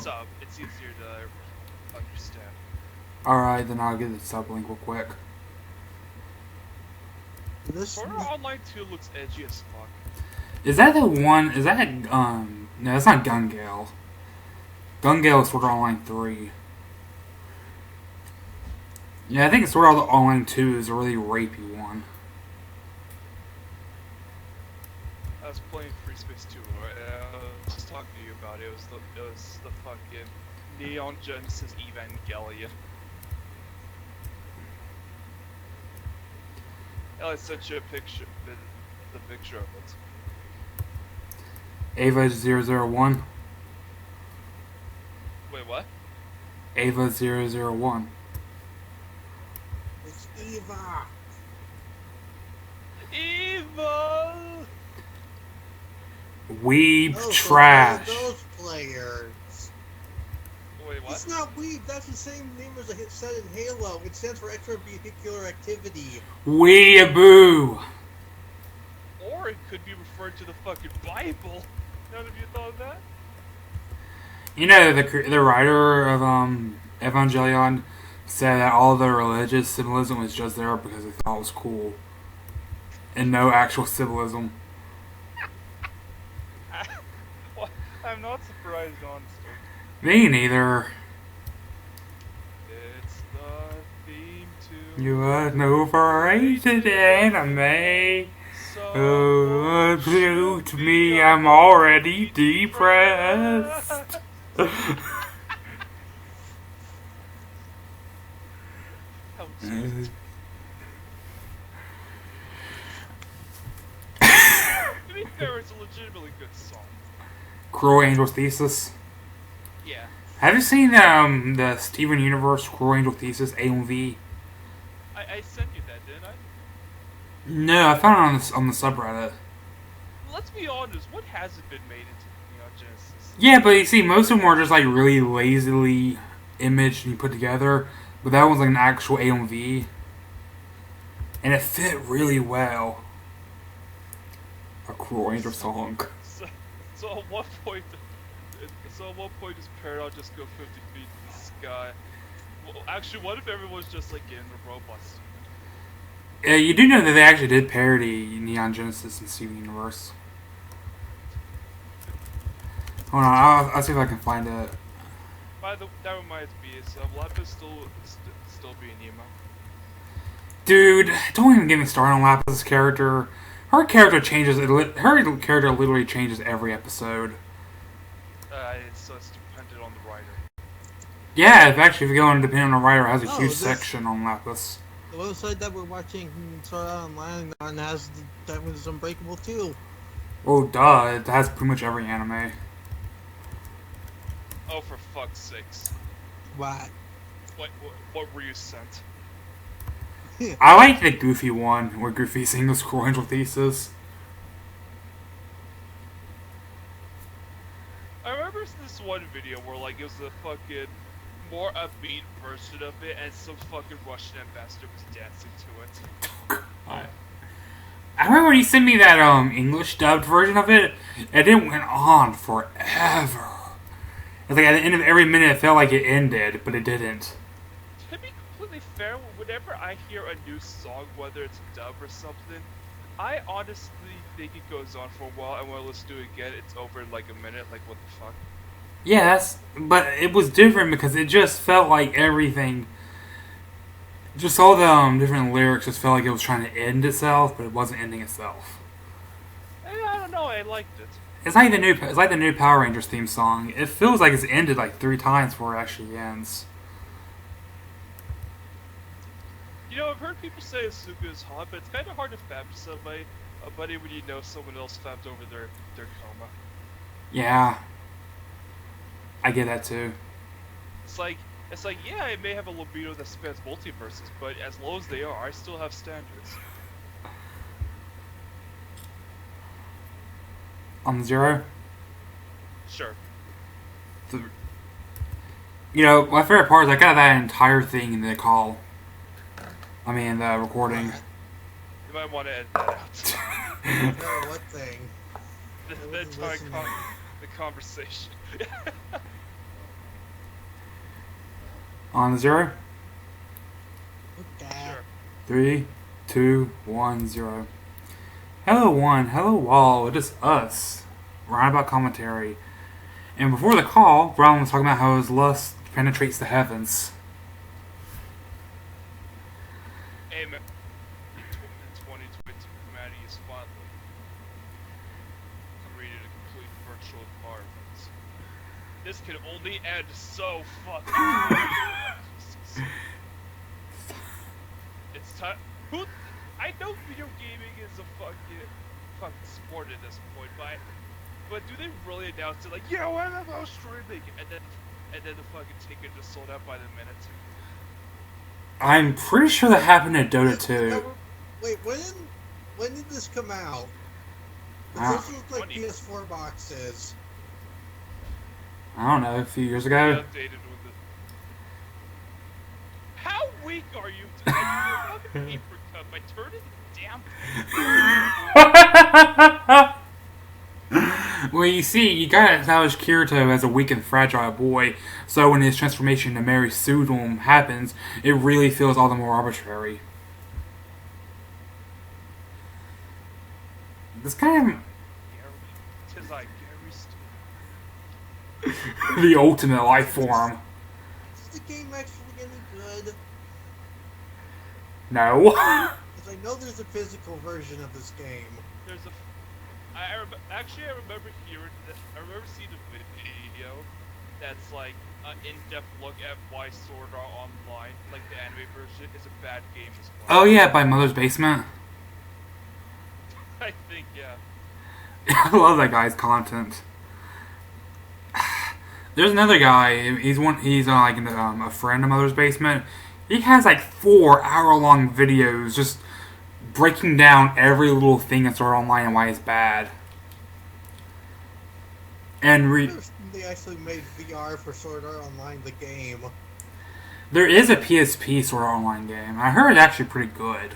sub. It's easier to understand. Alright, then I'll get the sub link real quick. Sword Art Online 2 looks edgy as fuck. Is that the one? Is that no, that's not Gun Gale. Gun Gale is Sword Art Online 3. Yeah, I think Sword Art Online 2 is a really rapey one. I was playing Free Space 2, right? I was just talking to you about it. It was the fucking Neon Genesis Evangelion. I sent you a picture, the picture of it. Ava 001. Wait, what? Ava 001. It's Eva. Evil! Weeb trash. Those players. Wait, what? It's not weeb. That's the same name as a hit set in Halo. It stands for extravehicular activity. Weeaboo. Or it could be referred to the fucking Bible. None of you thought of that? You know, the writer of Evangelion said that all the religious symbolism was just there because they thought it was cool. And no actual symbolism. Well, I'm not surprised, honestly. Me neither. It's the theme to... You are an overrated anime. Oh, to me, I'm already depressed. To be fair, it's a legitimately good song. Cruel Angel's Thesis. Yeah. Have you seen the Steven Universe Cruel Angel Thesis AMV? I sent you that, didn't I? No, I found it on the subreddit. Let's be honest, what hasn't been made into Neon Genesis? Yeah, but you see, most of them are just like really lazily imaged and put together. But that one's like an actual AMV. And it fit really well. A Cruel Angel song. So at what point does Paradox just go 50 feet in the sky? Well, actually, what if everyone's just like getting the robots? Yeah, you do know that they actually did parody Neon Genesis and Steven Universe. Hold on, I'll see if I can find it. That reminds me, is Lapis still being emo? Dude, don't even get me started on Lapis' character. Her character changes. Her character literally changes every episode. It's dependent on the writer. Yeah, if you go on depending on the writer, it has a huge this- section on Lapis. The website that we're watching Sword Art Online on has the Diamonds Unbreakable too. Oh, duh! It has pretty much every anime. Oh, for fuck's sakes! What? What were you sent? I like the Goofy one where Goofy sings Cruel Angel Thesis. I remember this one video where like it was a fucking more upbeat version of it, and some fucking Russian ambassador was dancing to it. I remember when you sent me that English dubbed version of it, and it went on forever. It's like at the end of every minute, it felt like it ended, but it didn't. To be completely fair, whenever I hear a new song, whether it's a dub or something, I honestly think it goes on for a while, and when I listen to it again, it's over in like a minute. Like, what the fuck? Yeah, but it was different because it just felt like everything. Just all the different lyrics just felt like it was trying to end itself, but it wasn't ending itself. I don't know. I liked it. It's like the new Power Rangers theme song. It feels like it's ended like 3 times before it actually ends. You know, I've heard people say Asuka is hot, but it's kind of hard to fab somebody, when you know someone else fabbed over their coma. Yeah, I get that too. It's like, yeah, I may have a libido that spans multiverses, but as low as they are, I still have standards. On 0? Sure. You know, my favorite part is I got that entire thing in the call. I mean, the recording. You might want to edit that out. Oh, what thing? The conversation. On 0. Okay. Sure. 3, 2, 1, 0. Hello, one. Hello, all. It is us. Roundabout commentary. And before the call, Brown was talking about how his lust penetrates the heavens. Hey, man. In 2022, humanity is finally created a complete virtual environment. This can only end so fucking. Jesus. It's time. Who? I know video gaming is a fucking sport at this point, but do they really announce it like, yeah, we're MMO streaming, and then the fucking ticket just sold out by the minute? I'm pretty sure that happened at Dota 2. Wait, when did this come out? Ah. This was like PS4 boxes. I don't know, a few years They ago. updated with it. How weak are you today? I have an paper cup. I turned it down. Well, you see, you gotta acknowledge Kirito as a weak and fragile boy, so when his transformation to Mary Sudom happens, it really feels all the more arbitrary. This guy... Tis I, Gary the ultimate life form. Is the game actually any good? No. Because I know there's a physical version of this game. There's a. I remember hearing that. I remember seeing a video that's like an in-depth look at why Sword Art Online, like the anime version, is a bad game as well. Oh yeah, by Mother's Basement. I think, yeah. I love that guy's content. There's another guy. He's like a friend of Mother's Basement. He has like 4-hour-long videos just breaking down every little thing in Sword Art Online and why it's bad. And They actually made VR for Sword Art Online, the game. there is a PSP Sword Art Online game. I heard it's actually pretty good.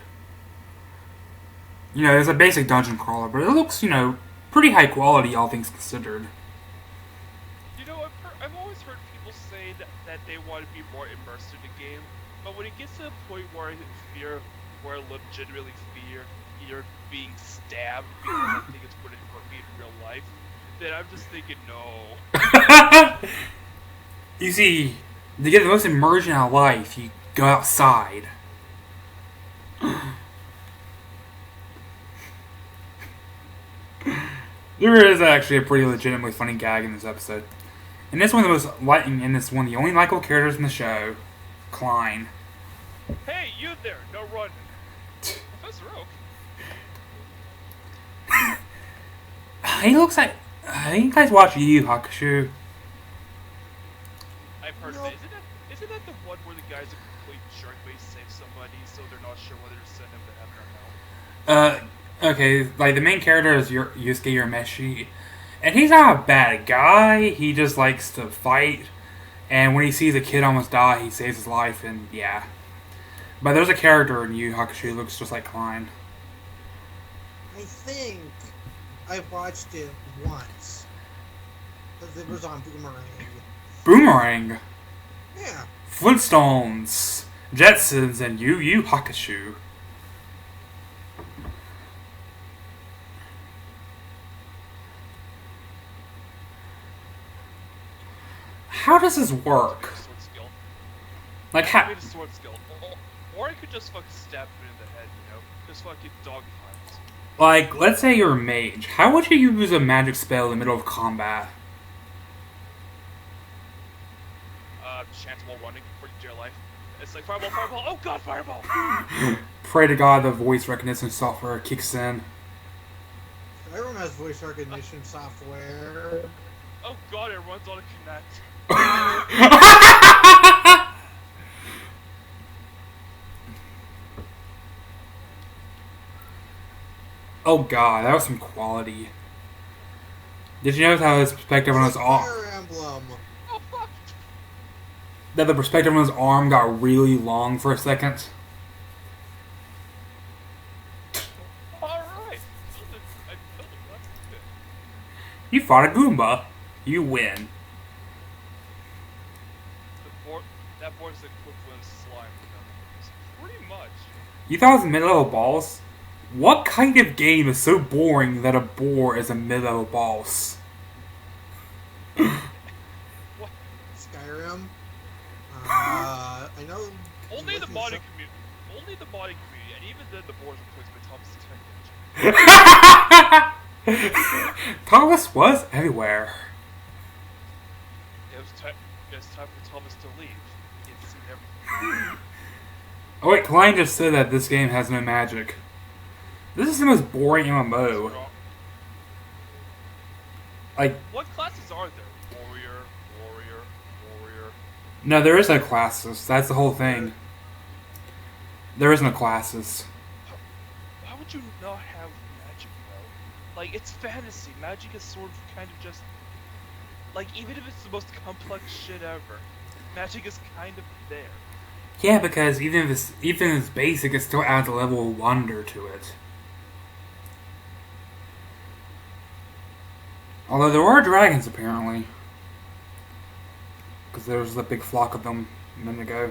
You know, it's a basic dungeon crawler, but it looks, you know, pretty high quality, all things considered. You know, I've always heard people say that they want to be more immersed in the game, but when it gets to the point where I legitimately fear you're being stabbed because I think it's going to hurt me in real life, then I'm just thinking, no. You see, to get the most immersion out of life, you go outside. There is actually a pretty legitimately funny gag in this episode. And this one the only likable characters in the show, Klein. Hey, you there! No running. Professor Oak. He looks like... you guys watch Yu Yu Hakusho? I've heard No. of it. Isn't that the one where the guy's a complete jerk but he saves somebody so they're not sure whether to send him to heaven or no? Okay, like the main character is Yusuke Urameshi. And he's not a bad guy, he just likes to fight. And when he sees a kid almost die, he saves his life, and yeah. But there's a character in Yu Yu Hakusho who looks just like Klein. I think I watched it once. Because it was on Boomerang. Boomerang, Yeah. Flintstones, Jetsons, and Yu Yu Hakusho. How does this work? Sword skill. Like, I how... made a sword skill. Or I could just fucking stab him in the head, you know? Just fucking dog fights. Like, let's say you're a mage. How would you use a magic spell in the middle of combat? Chance while running for dear life. It's like fireball, fireball. Oh god, fireball! Pray to God the voice recognition software kicks in. Everyone has voice recognition software. Oh god, it runs on a Kinect. Oh god, that was some quality. Did you notice how his perspective on his arm... Fire Emblem. Oh fuck! that the perspective on his arm got really long for a second? Alright! You fought a Goomba. You win. That board's boar's equivalent of slime in other words. Pretty much. You thought it was mid-level boss? What kind of game is so boring that a boar is a mid-level boss? What? Skyrim. I know. Only the modding community. Only the modding community, and even then, the boar's replaced by Thomas the Tank Engine. Thomas was everywhere. It was time for Thomas to leave. He had seen everything. Oh wait, Klein just said that this game has no magic. This is the most boring MMO. Like, what classes are there? Warrior. no, there is no classes. That's the whole thing. There is no classes. Why would you not have magic though? Like, it's fantasy. Magic is sort of kind of just like, even if it's the most complex shit ever, magic is kind of there. Yeah, because even if it's basic, it still adds a level of wonder to it. Although there are dragons, apparently. Because there was a big flock of them a minute ago.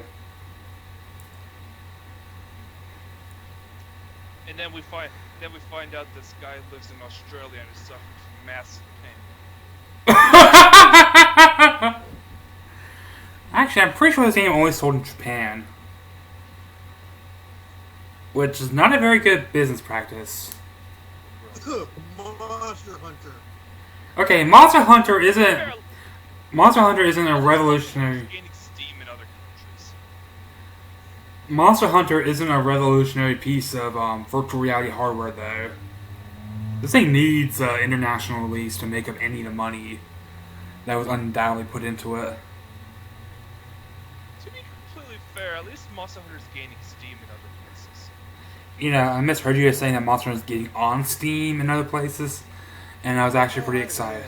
And then we find out this guy lives in Australia and is suffering from massive pain. Actually, I'm pretty sure this game only sold in Japan. Which is not a very good business practice. Monster Hunter. Okay, Monster Hunter isn't a revolutionary. Gaining steam in other countries. Monster Hunter isn't a revolutionary piece of virtual reality hardware, though. This thing needs international release to make up any of the money that was undoubtedly put into it. To be completely fair, at least Monster Hunter is gaining steam in other places. You know, I misheard you saying that Monster Hunter is getting on Steam in other places, and I was actually pretty excited.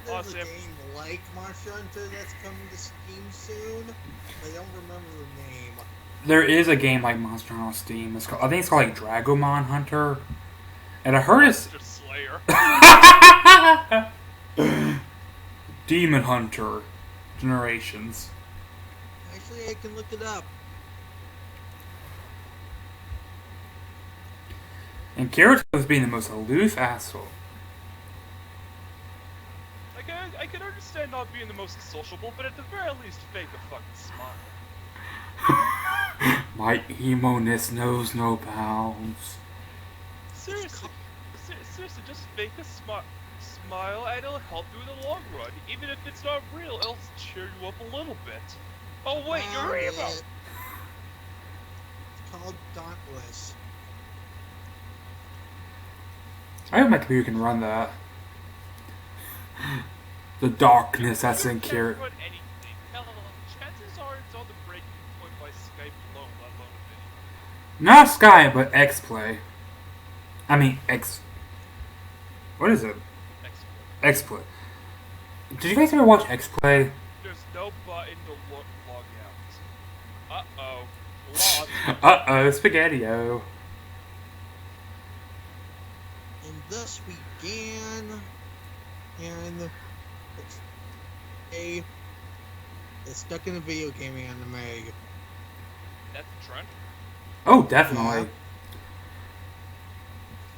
There's a game like Monster Hunter that's coming to Steam soon. I don't remember the name. There is a game like Monster Hunter on Steam. I think it's called like Dragomon Hunter, and I heard it's Slayer. Demon Hunter Generations. Actually, I can look it up. And Kirito was being the most aloof asshole. I can understand not being the most sociable, but at the very least, fake a fucking smile. My emo-ness knows no bounds. Seriously, just fake a smile, and it'll help you in the long run. Even if it's not real, it'll cheer you up a little bit. Oh wait, you're emo. It's called Dauntless. I hope my computer can run that. The darkness that's in Kirito. Run anything. Hell, chances are it's on the breaking point by Skype alone, let alone a video. Not Skype, but XPlay. I mean, What is it? XPlay. Did you guys ever watch XPlay? There's no button to log out. Uh-oh. Lost. Uh-oh, Spaghetti-O. And thus we began, and it's stuck in a video gaming anime. That's the trend? Oh, definitely.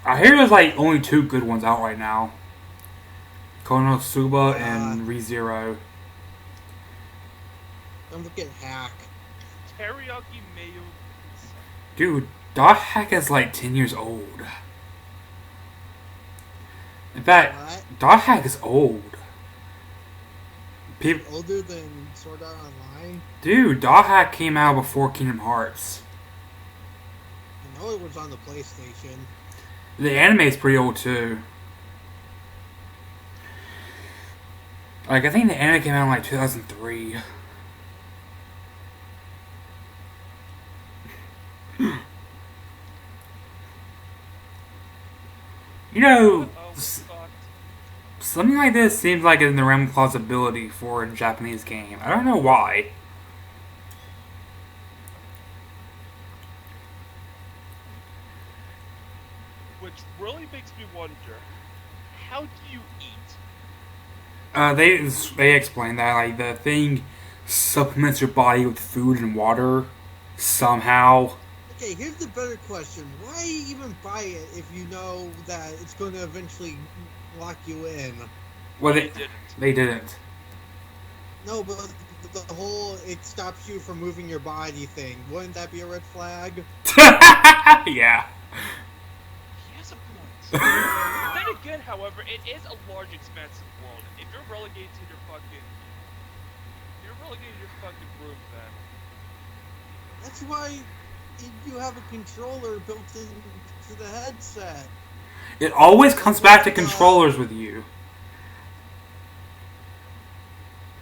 I hear there's like only 2 good ones out right now. Konosuba and ReZero. Don't forget Hack. Teriyaki Mayo. Dude, Dot Hack is like 10 years old. In fact, What? Dot Hack is old. Older than Sword Art Online? Dude, Dot Hack came out before Kingdom Hearts. I know it was on the PlayStation. The anime is pretty old too. Like, I think the anime came out in like 2003. You know, something like this seems like in the realm of plausibility for a Japanese game. I don't know why. Which really makes me wonder, how do you eat? They explain that like the thing supplements your body with food and water somehow. Okay, here's the better question. Why even buy it if you know that it's going to eventually lock you in? Well, didn't. They didn't. No, but the whole it stops you from moving your body thing. Wouldn't that be a red flag? Yeah. He has a point. Then again, however, it is a large, expansive world. If you're relegated to your fucking room, then That's why you have a controller built into the headset. It always comes back to controllers with you.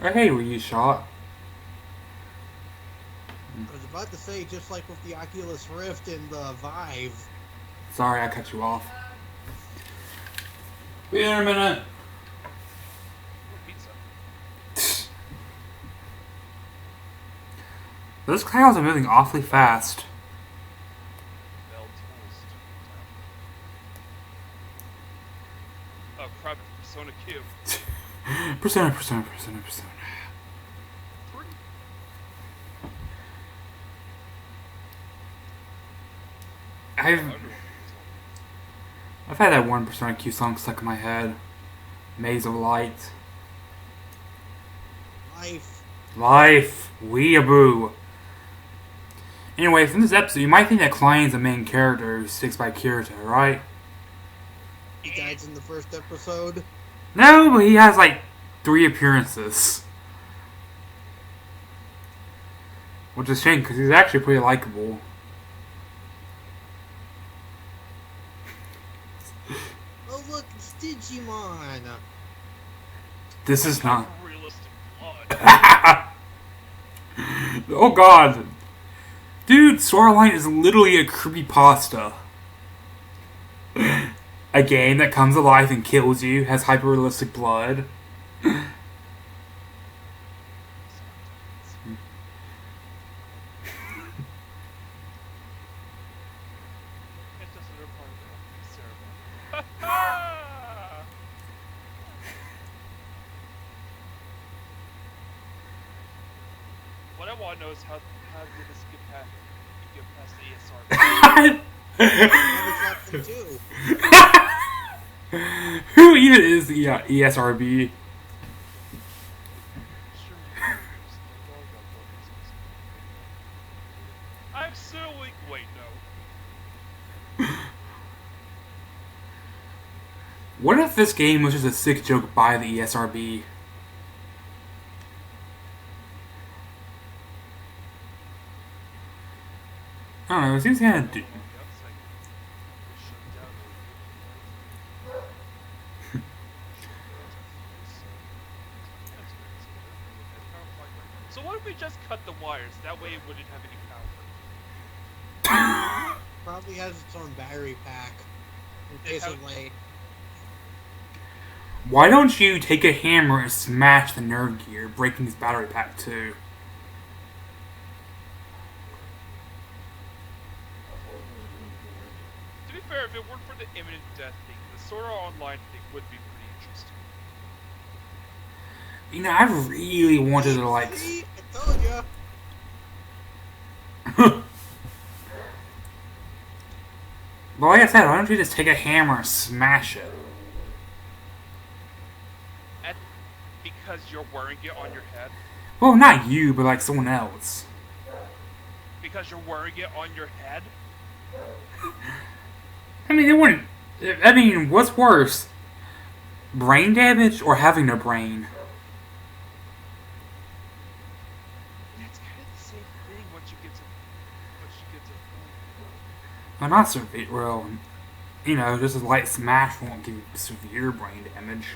Oh, hey, were you shot? I was about to say, just like with the Oculus Rift and the Vive. Sorry, I cut you off. Be in a minute. pizza. Those clouds are moving awfully fast. Bell toast. Oh crap! Persona Q. Persona. I've had that one Persona Q song stuck in my head. Maze of Light. Life. Weeaboo. Anyway, from this episode, you might think that Klein's the main character who sticks by Kirito, right? He dies in the first episode. No, but he has like 3 appearances. Which is a shame, because he's actually pretty likable. Oh look, it's Digimon! This is not... Realistic blood. Oh god. Dude, Storyline is literally a creepypasta. A game that comes alive and kills you, has hyper-realistic blood. It's just another part of the ceremony. What I want to know is how did this get past the ESR? Who even is the ESRB? I'm so weak. Wait, no. What if this game was just a sick joke by the ESRB? I don't know, it seems kind of... So what if we just cut the wires? That way it wouldn't have any power. Probably has its own battery pack. In case of like... Why don't you take a hammer and smash the nerve gear, breaking his battery pack too? To be fair, if it weren't for the imminent death thing, the Sword Art Online thing would be pretty interesting. You know, I really wanted to like... See? I told ya! But like I said, why don't you just take a hammer and smash it? Because you're wearing it on your head? Well, not you, but like someone else. Because you're wearing it on your head? I mean, it wouldn't... I mean, what's worse? Brain damage or having no brain? That's kind of the same thing once you get to... Well, not severe... Well, you know, just a light smash won't give you severe brain damage.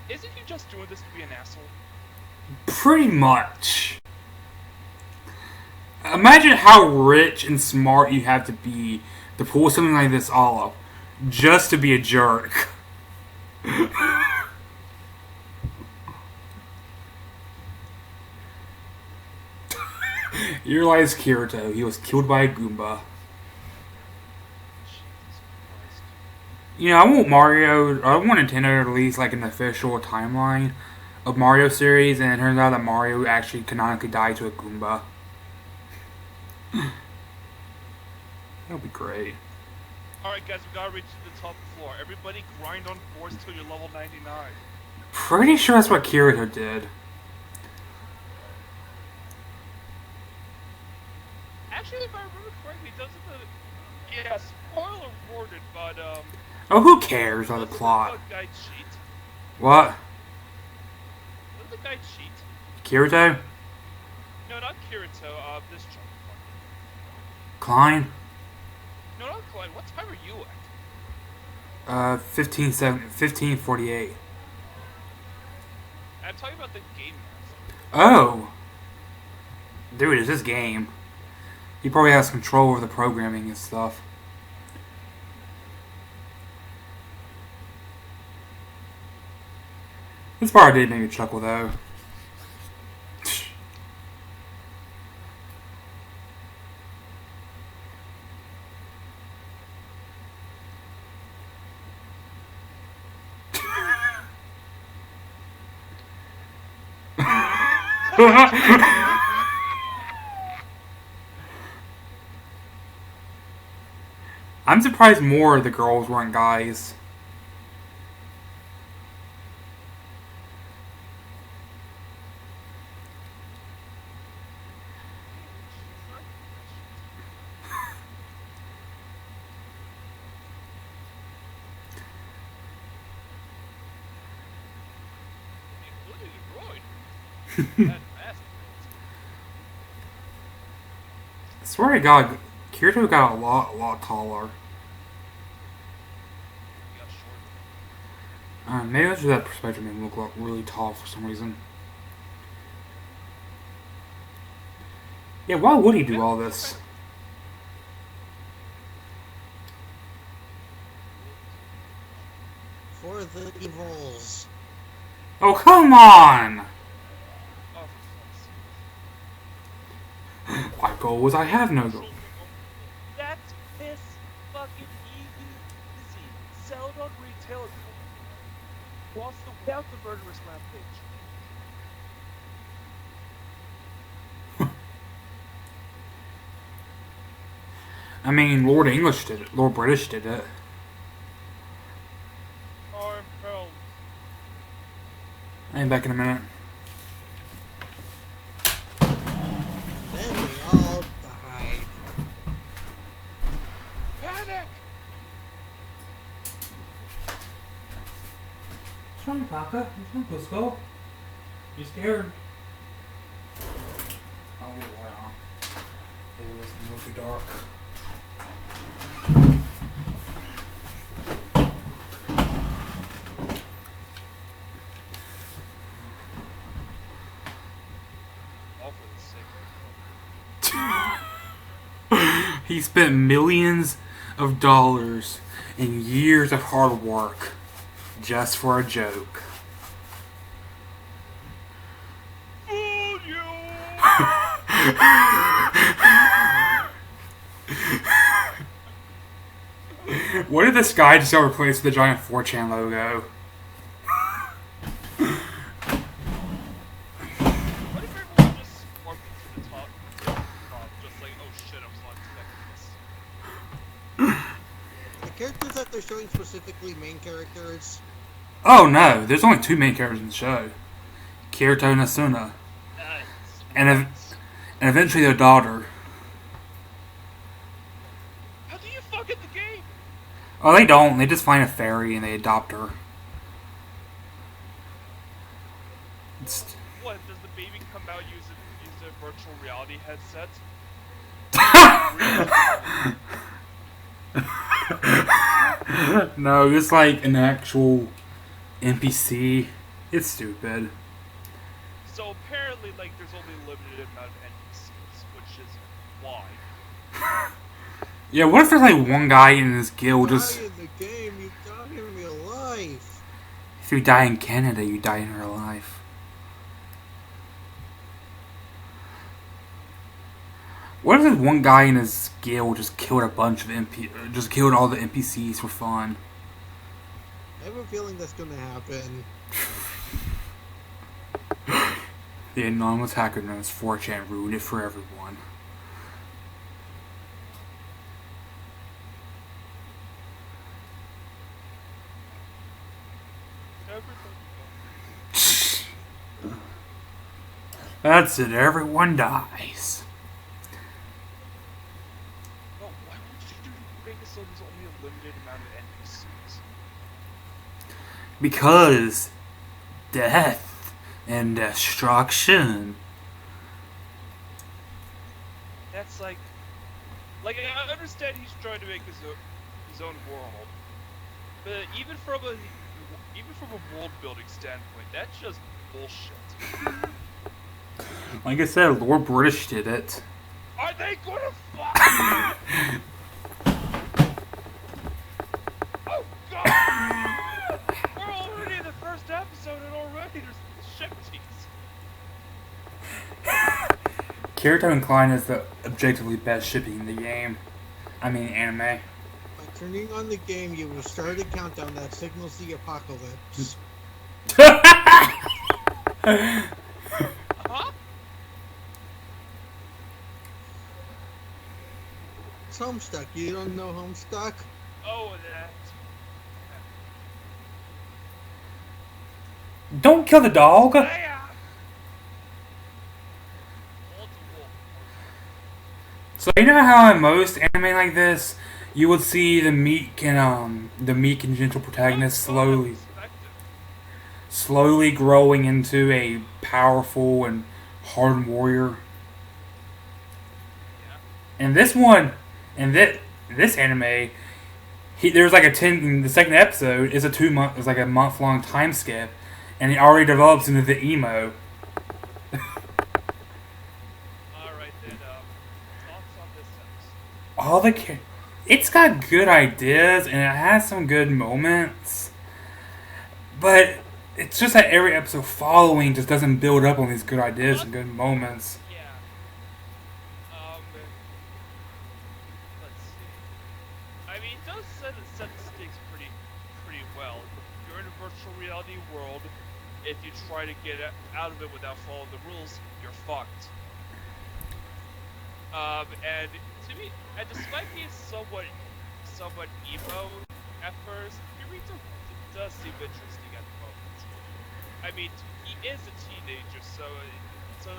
Isn't he just doing this to be an asshole? Pretty much. Imagine how rich and smart you have to be to pull something like this off, just to be a jerk. You realize Kirito, he was killed by a Goomba. Jesus Christ. You know, I want Nintendo to release like an official timeline of Mario series, and it turns out that Mario actually canonically died to a Goomba. That would be great. Alright guys, we gotta reach the top floor. Everybody grind on force till you're level 99. Pretty sure that's what Kirito did. Actually, if I remember correctly, doesn't the... Yeah, spoiler warning, but, Oh, who cares on the doesn't plot? the guy cheat? What? Doesn't the guy cheat? Kirito? No, not Kirito, this chunk. Klein? No, not Glenn. What time are you at? 1548. I'm talking about the game marathon. Oh! Dude, it's this game. He probably has control over the programming and stuff. This part did make me chuckle, though. I'm surprised more of the girls weren't guys. Including the droid. That bastard. I swear to God, Kirito got a lot taller. He got shorter. Maybe that's just that perspective made him look like really tall for some reason. Yeah, why would he do all this? For the evils. Oh, come on! Oh, for fuck's sake. My goal was I have no goal. That's piss fucking easy. Sell it on retail without the murderous rampage. I mean, Lord English did it. Lord British did it. Arm pearls. I'm back in a minute. Then we all died. Panic! What's wrong, Paka? What's wrong, Cusco? You scared? Oh, wow. It was a little too dark. All for the sake He spent millions of dollars and years of hard work just for a joke. Fool you! What if this guy just got replaced with the giant 4chan logo? What if everyone just sparked to the top? Just like, oh shit, I'm selecting this. The characters that they're showing specifically main characters. Oh no, there's only two main characters in the show. Kirito and Asuna. And eventually their daughter. How do you fuck at the game? Oh, they don't. They just find a fairy and they adopt her. It's... What, does the baby come out using a virtual reality headset? No, it's like an actual NPC. It's stupid. So apparently, like, there's only a limited amount of NPCs, which is why. Yeah, what if there's like one guy in his guild just... Die in the game, you die in real life. If you die in Canada, you die in real life. What if this one guy in his guild just killed a bunch of just killed all the NPCs for fun? I have a feeling that's gonna happen. The anonymous hacker known as 4chan ruined it for everyone. That's it, everyone dies. Well, why would you make it so there's only a limited amount of NPCs? Because death and destruction. That's like I understand he's trying to make his own world, but even from a world building standpoint, that's just bullshit. Like I said, Lord British did it. Are they gonna fuck? Oh god! We're already in the first episode and already there's shit teams. Kirito and Klein is the objectively best shipping in the game. I mean, anime. By turning on the game, you will start a countdown that signals the apocalypse. Huh? It's Homestuck. You don't know Homestuck? Oh, that. Don't kill the dog! Yeah. So you know how in most anime like this, you would see the meek and gentle protagonist slowly growing into a powerful and hardened warrior. Yeah. And this one, in this anime, there's like in the second episode is a month-long time skip, and he already develops into the emo. Alright then, thoughts on this episode? All the it's got good ideas and it has some good moments, but it's just that every episode following just doesn't build up on these good ideas and good moments. Yeah. Let's see. I mean, it does set the stakes pretty well. You're in a virtual reality world. If you try to get out of it without following the rules, you're fucked. And despite being somewhat emo at first, Kirito does seem interesting at the moment. I mean, he is a teenager, so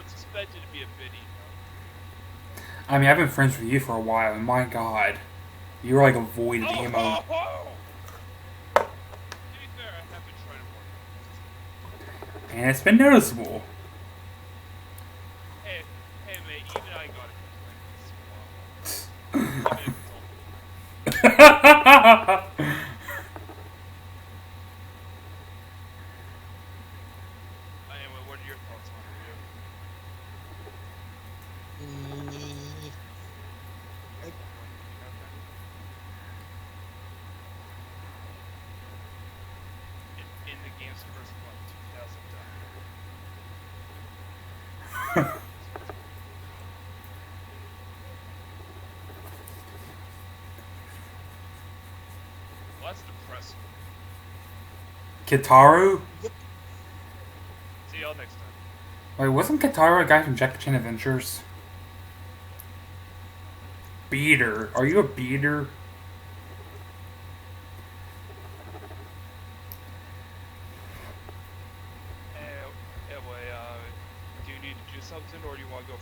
it's expected to be a bit emo. I mean, I've been friends with you for a while, and my god, you're like a void of emo. Oh. To be fair, I have been trying to work on it. And it's been noticeable. Hey, mate, even I got it. Anyway, what are your thoughts on it? In the game's first month, 2000. Well, that's depressing. Kitaru? See y'all next time. Wait, wasn't Kitaru a guy from Jackie Chan Adventures? Beater. Are you a beater? Anyway, do you need to do something or do you want to go